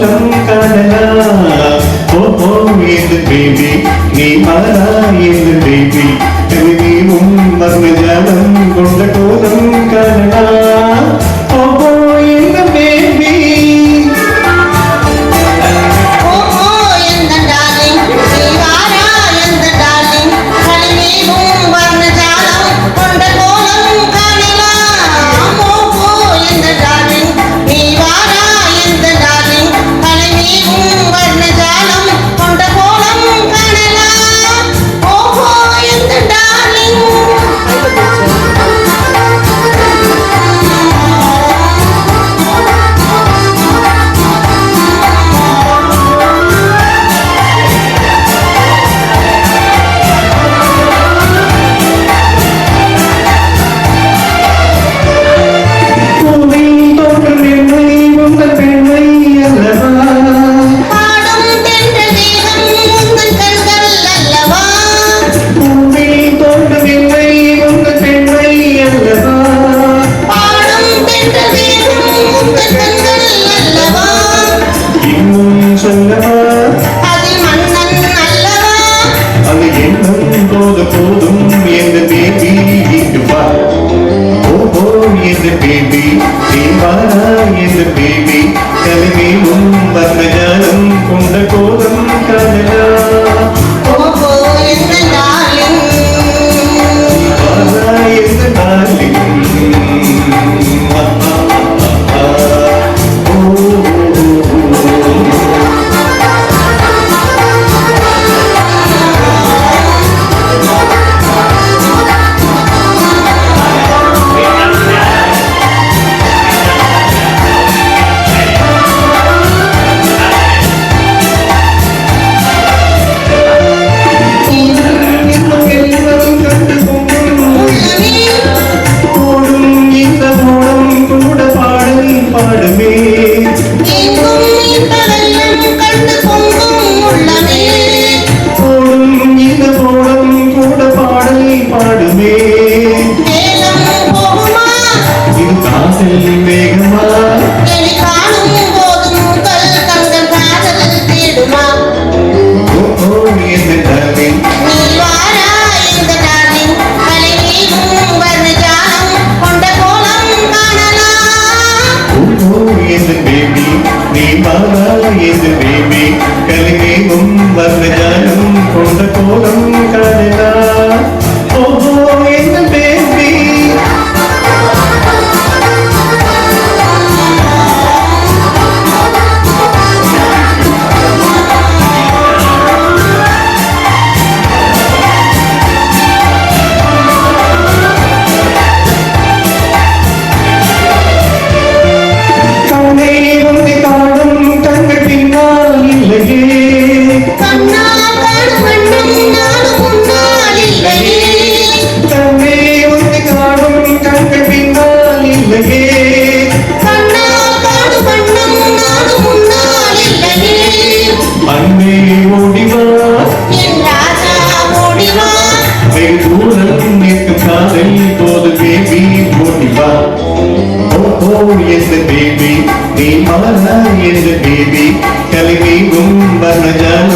கோலம் காணலாம். ஓ என்று பேபி நீ மாறா என்று பேபி நீவும் மர்மஜாலம் கொண்ட கோலம் காணலாம். ஓ என்று பேபி போதும் என்று பேபி வா. ஓ என்று பேபி நீ வாரா என்று பேபி கலிமேலும் வர்ணஜாலம் கொண்ட கோலம் காணலாம். வாரா என்று டார்லிங் என்று பேபி கலிமேலும் வர்ணஜாலம் கொண்ட கோலம் காணலாம். ஓஹோ என்று பேபி என்று பேபி நீ மாறா என்று பேபி கலிமேலும் வர்ணஜாலம்